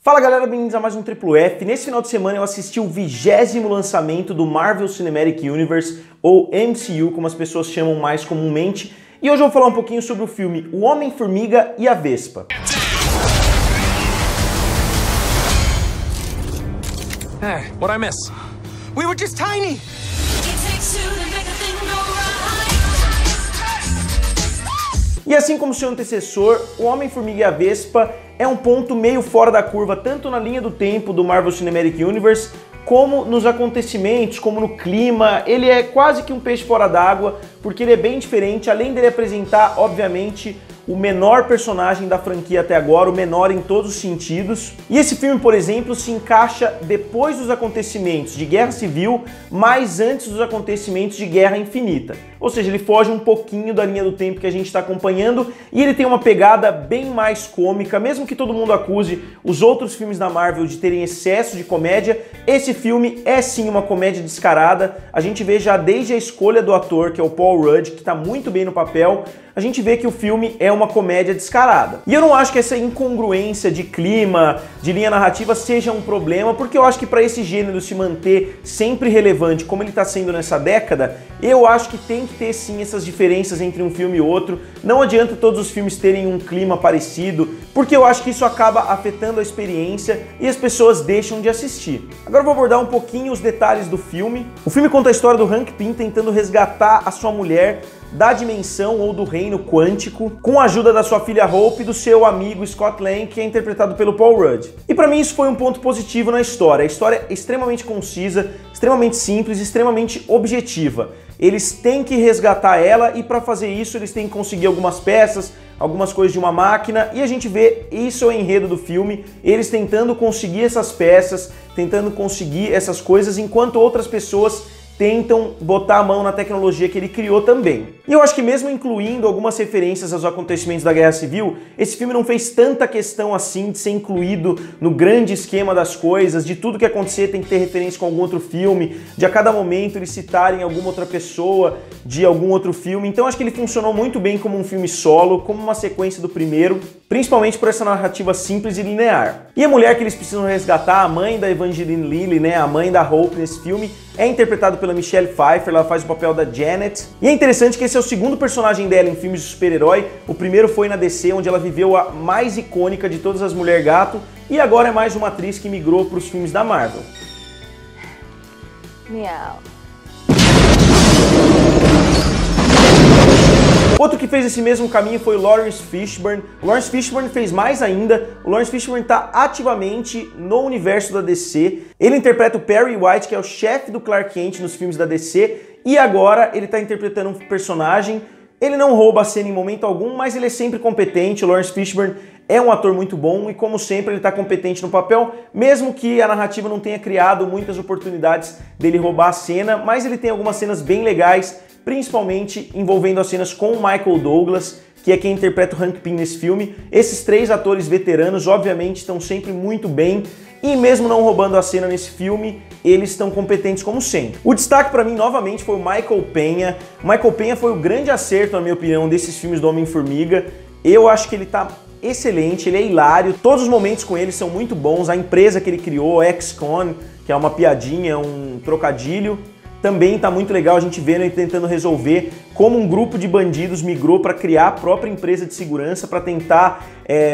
Fala galera, bem-vindos a mais um Triplo F. Nesse final de semana eu assisti o 20º lançamento do Marvel Cinematic Universe, ou MCU, como as pessoas chamam mais comumente, e hoje eu vou falar um pouquinho sobre o filme O Homem-Formiga e a Vespa. Hey, what'd I miss? We were just tiny! E assim como seu antecessor, O Homem-Formiga e a Vespa é um ponto meio fora da curva, tanto na linha do tempo do Marvel Cinematic Universe, como nos acontecimentos, como no clima. Ele é quase que um peixe fora d'água, porque ele é bem diferente, além dele apresentar, obviamente, o menor personagem da franquia até agora, o menor em todos os sentidos. E esse filme, por exemplo, se encaixa depois dos acontecimentos de Guerra Civil, mas antes dos acontecimentos de Guerra Infinita. Ou seja, ele foge um pouquinho da linha do tempo que a gente está acompanhando e ele tem uma pegada bem mais cômica, mesmo que todo mundo acuse os outros filmes da Marvel de terem excesso de comédia, esse filme é sim uma comédia descarada. A gente vê já desde a escolha do ator, que é o Paul Rudd, que está muito bem no papel, a gente vê que o filme é uma comédia descarada. E eu não acho que essa incongruência de clima, de linha narrativa seja um problema, porque eu acho que para esse gênero se manter sempre relevante, como ele está sendo nessa década, eu acho que tem que ter sim essas diferenças entre um filme e outro. Não adianta todos os filmes terem um clima parecido, porque eu acho que isso acaba afetando a experiência e as pessoas deixam de assistir. Agora eu vou abordar um pouquinho os detalhes do filme. O filme conta a história do Hank Pym tentando resgatar a sua mulher da dimensão ou do reino quântico, com a ajuda da sua filha Hope e do seu amigo Scott Lang, que é interpretado pelo Paul Rudd. E pra mim isso foi um ponto positivo na história. A história é extremamente concisa, extremamente simples, extremamente objetiva. Eles têm que resgatar ela e para fazer isso eles têm que conseguir algumas peças, algumas coisas de uma máquina, e a gente vê isso é o enredo do filme, eles tentando conseguir essas peças, tentando conseguir essas coisas, enquanto outras pessoas tentam botar a mão na tecnologia que ele criou também. E eu acho que mesmo incluindo algumas referências aos acontecimentos da Guerra Civil, esse filme não fez tanta questão assim de ser incluído no grande esquema das coisas, de tudo que acontecer tem que ter referência com algum outro filme, de a cada momento eles citarem alguma outra pessoa de algum outro filme. Então acho que ele funcionou muito bem como um filme solo, como uma sequência do primeiro, principalmente por essa narrativa simples e linear. E a mulher que eles precisam resgatar, a mãe da Evangeline Lilly, né, a mãe da Hope nesse filme, é interpretada pela Michelle Pfeiffer, ela faz o papel da Janet. E é interessante que esse é o segundo personagem dela em filmes de super-herói. O primeiro foi na DC, onde ela viveu a mais icônica de todas as Mulher Gato, e agora é mais uma atriz que migrou para os filmes da Marvel. Meow. Outro que fez esse mesmo caminho foi o Laurence Fishburne. O Laurence Fishburne fez mais ainda. O Laurence Fishburne está ativamente no universo da DC. Ele interpreta o Perry White, que é o chefe do Clark Kent nos filmes da DC, e agora ele está interpretando um personagem. Ele não rouba a cena em momento algum, mas ele é sempre competente. O Laurence Fishburne é um ator muito bom e, como sempre, ele está competente no papel, mesmo que a narrativa não tenha criado muitas oportunidades dele roubar a cena, mas ele tem algumas cenas bem legais, principalmente envolvendo as cenas com o Michael Douglas, que é quem interpreta o Hank Pym nesse filme. Esses três atores veteranos, obviamente, estão sempre muito bem, e mesmo não roubando a cena nesse filme, eles estão competentes como sempre. O destaque para mim, novamente, foi o Michael Peña. O Michael Peña foi o grande acerto, na minha opinião, desses filmes do Homem-Formiga. Eu acho que ele tá excelente, ele é hilário, todos os momentos com ele são muito bons. A empresa que ele criou, Ex-Con, que é uma piadinha, um trocadilho, também tá muito legal a gente vendo ele tentando resolver como um grupo de bandidos migrou para criar a própria empresa de segurança para tentar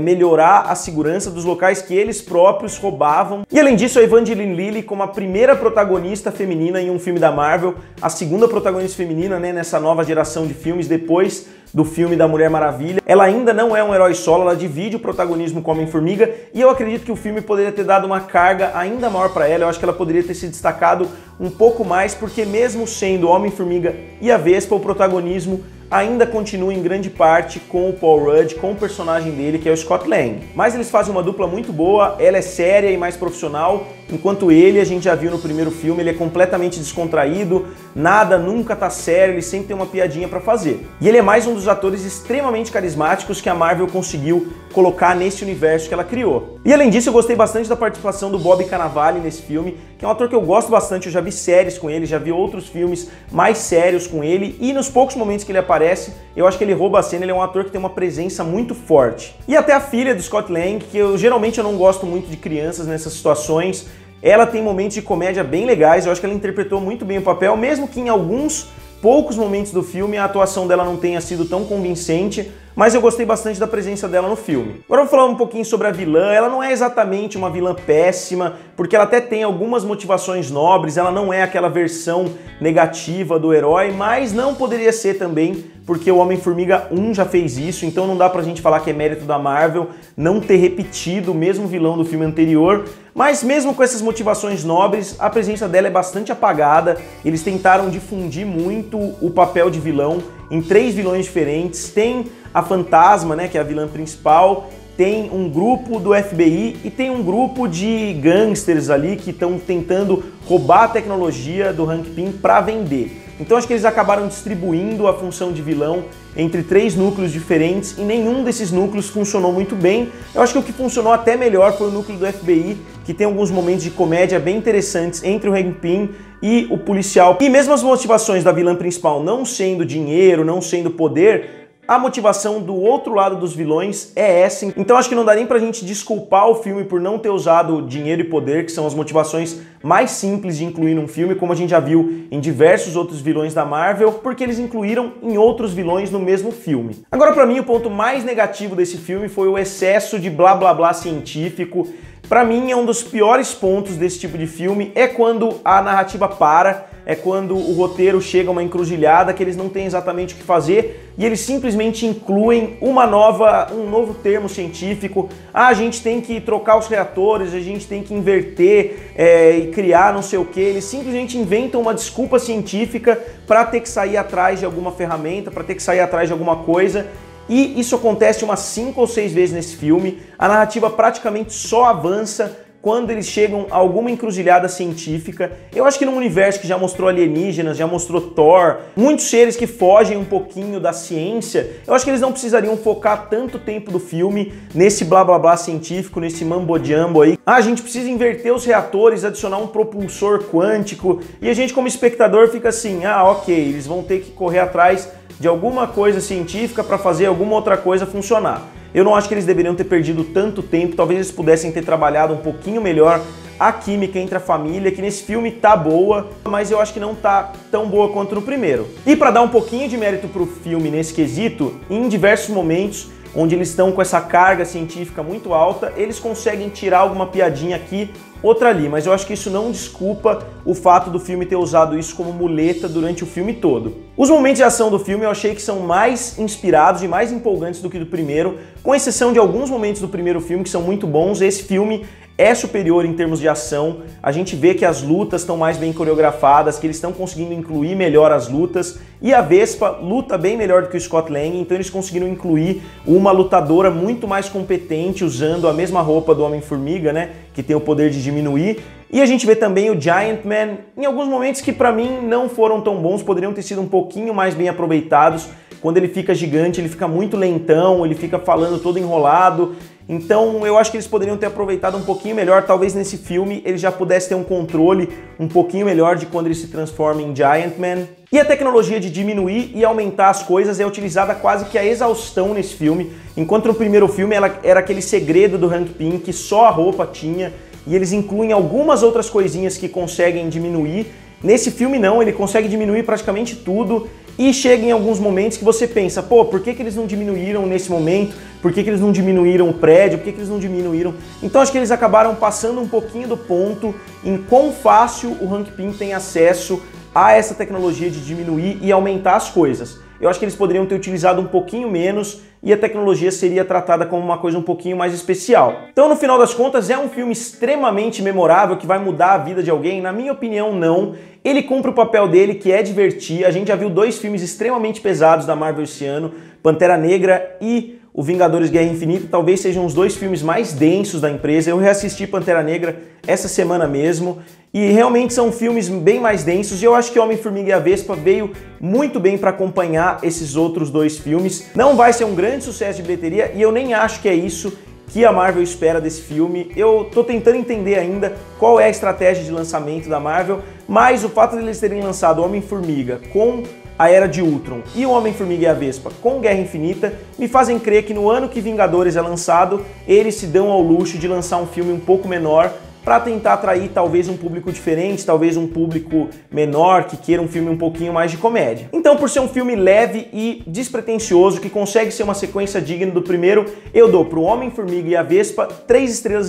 melhorar a segurança dos locais que eles próprios roubavam. E além disso, a Evangeline Lilly como a primeira protagonista feminina em um filme da Marvel, a segunda protagonista feminina, né, nessa nova geração de filmes depois do filme da Mulher Maravilha. Ela ainda não é um herói solo, ela divide o protagonismo com o Homem-Formiga, e eu acredito que o filme poderia ter dado uma carga ainda maior para ela. Eu acho que ela poderia ter se destacado um pouco mais, porque mesmo sendo Homem-Formiga e a Vespa, o protagonismo ainda continua em grande parte com o Paul Rudd, com o personagem dele, que é o Scott Lang. Mas eles fazem uma dupla muito boa, ela é séria e mais profissional, enquanto ele, a gente já viu no primeiro filme, ele é completamente descontraído, nada nunca tá sério, ele sempre tem uma piadinha pra fazer. E ele é mais um dos atores extremamente carismáticos que a Marvel conseguiu colocar nesse universo que ela criou. E além disso, eu gostei bastante da participação do Bob Cannavale nesse filme, que é um ator que eu gosto bastante, eu já vi séries com ele, já vi outros filmes mais sérios com ele, e nos poucos momentos que ele aparece, aparece, eu acho que ele rouba a cena, ele é um ator que tem uma presença muito forte. E até a filha do Scott Lang, que geralmente eu não gosto muito de crianças nessas situações, ela tem momentos de comédia bem legais, eu acho que ela interpretou muito bem o papel, mesmo que em alguns poucos momentos do filme a atuação dela não tenha sido tão convincente, mas eu gostei bastante da presença dela no filme. Agora eu vou falar um pouquinho sobre a vilã. Ela não é exatamente uma vilã péssima, porque ela até tem algumas motivações nobres, ela não é aquela versão negativa do herói, mas não poderia ser também, porque o Homem-Formiga 1 já fez isso, então não dá pra gente falar que é mérito da Marvel não ter repetido o mesmo vilão do filme anterior. Mas mesmo com essas motivações nobres, a presença dela é bastante apagada. Eles tentaram difundir muito o papel de vilão em 3 vilões diferentes. Tem a Fantasma, né, que é a vilã principal, tem um grupo do FBI e tem um grupo de gangsters ali que estão tentando roubar a tecnologia do Hank Pym para vender. Então acho que eles acabaram distribuindo a função de vilão entre 3 núcleos diferentes e nenhum desses núcleos funcionou muito bem. Eu acho que o que funcionou até melhor foi o núcleo do FBI, que tem alguns momentos de comédia bem interessantes entre o Hank Pym e o policial. E mesmo as motivações da vilã principal não sendo dinheiro, não sendo poder, a motivação do outro lado dos vilões é essa. Então acho que não dá nem pra gente desculpar o filme por não ter usado dinheiro e poder, que são as motivações mais simples de incluir num filme, como a gente já viu em diversos outros vilões da Marvel, porque eles incluíram em outros vilões no mesmo filme. Agora, pra mim, o ponto mais negativo desse filme foi o excesso de blá blá blá científico. Pra mim, é um dos piores pontos desse tipo de filme, é quando a narrativa para, é quando o roteiro chega a uma encruzilhada que eles não têm exatamente o que fazer e eles simplesmente incluem um novo termo científico. Ah, a gente tem que trocar os reatores, a gente tem que inverter e criar não sei o que. Eles simplesmente inventam uma desculpa científica para ter que sair atrás de alguma ferramenta, para ter que sair atrás de alguma coisa. E isso acontece umas 5 ou 6 vezes nesse filme. A narrativa praticamente só avança quando eles chegam a alguma encruzilhada científica. Eu acho que num universo que já mostrou alienígenas, já mostrou Thor, muitos seres que fogem um pouquinho da ciência, eu acho que eles não precisariam focar tanto tempo do filme nesse blá blá blá científico, nesse mambo jumbo aí. Ah, a gente precisa inverter os reatores, adicionar um propulsor quântico, e a gente como espectador fica assim, ah, ok, eles vão ter que correr atrás de alguma coisa científica para fazer alguma outra coisa funcionar. Eu não acho que eles deveriam ter perdido tanto tempo, talvez eles pudessem ter trabalhado um pouquinho melhor a química entre a família, que nesse filme tá boa, mas eu acho que não tá tão boa quanto no primeiro. E para dar um pouquinho de mérito pro filme nesse quesito, em diversos momentos onde eles estão com essa carga científica muito alta, eles conseguem tirar alguma piadinha aqui, outra ali, mas eu acho que isso não desculpa o fato do filme ter usado isso como muleta durante o filme todo. Os momentos de ação do filme eu achei que são mais inspirados e mais empolgantes do que do primeiro, com exceção de alguns momentos do primeiro filme que são muito bons. Esse filme é superior em termos de ação, a gente vê que as lutas estão mais bem coreografadas, que eles estão conseguindo incluir melhor as lutas, e a Vespa luta bem melhor do que o Scott Lang, então eles conseguiram incluir uma lutadora muito mais competente usando a mesma roupa do Homem-Formiga, né, que tem o poder de diminuir. E a gente vê também o Giant Man em alguns momentos que pra mim não foram tão bons, poderiam ter sido um pouquinho mais bem aproveitados. Quando ele fica gigante, ele fica muito lentão, ele fica falando todo enrolado. Então eu acho que eles poderiam ter aproveitado um pouquinho melhor, talvez nesse filme ele já pudesse ter um controle um pouquinho melhor de quando ele se transforma em Giant Man. E a tecnologia de diminuir e aumentar as coisas é utilizada quase que a exaustão nesse filme, enquanto no primeiro filme ela era aquele segredo do Hank Pym que só a roupa tinha, e eles incluem algumas outras coisinhas que conseguem diminuir. Nesse filme não, ele consegue diminuir praticamente tudo. E chega em alguns momentos que você pensa, pô, por que eles não diminuíram nesse momento? Por que eles não diminuíram o prédio? Por que eles não diminuíram? Então acho que eles acabaram passando um pouquinho do ponto em quão fácil o Hank Pym tem acesso a essa tecnologia de diminuir e aumentar as coisas. Eu acho que eles poderiam ter utilizado um pouquinho menos e a tecnologia seria tratada como uma coisa um pouquinho mais especial. Então, no final das contas, é um filme extremamente memorável que vai mudar a vida de alguém? Na minha opinião, não. Ele cumpre o papel dele, que é divertir. A gente já viu 2 filmes extremamente pesados da Marvel esse ano, Pantera Negra e o Vingadores Guerra Infinita, talvez sejam os 2 filmes mais densos da empresa. Eu reassisti Pantera Negra essa semana mesmo e realmente são filmes bem mais densos, e eu acho que Homem-Formiga e a Vespa veio muito bem para acompanhar esses outros 2 filmes. Não vai ser um grande sucesso de bilheteria e eu nem acho que é isso que a Marvel espera desse filme. Eu tô tentando entender ainda qual é a estratégia de lançamento da Marvel, mas o fato de eles terem lançado Homem-Formiga com A Era de Ultron e o Homem-Formiga e a Vespa com Guerra Infinita me fazem crer que no ano que Vingadores é lançado, eles se dão ao luxo de lançar um filme um pouco menor para tentar atrair talvez um público diferente, talvez um público menor que queira um filme um pouquinho mais de comédia. Então, por ser um filme leve e despretensioso, que consegue ser uma sequência digna do primeiro, eu dou pro Homem-Formiga e a Vespa 3,5 estrelas.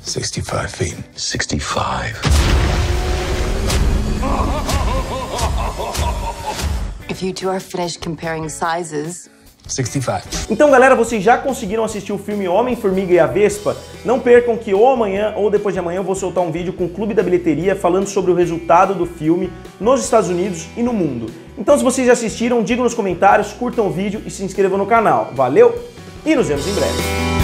65 feet. 65. If you two are finished comparing sizes... 65. Então, galera, vocês já conseguiram assistir o filme Homem-Formiga e a Vespa? Não percam que ou amanhã ou depois de amanhã eu vou soltar um vídeo com o Clube da Bilheteria falando sobre o resultado do filme nos Estados Unidos e no mundo. Então, se vocês já assistiram, digam nos comentários, curtam o vídeo e se inscrevam no canal. Valeu e nos vemos em breve.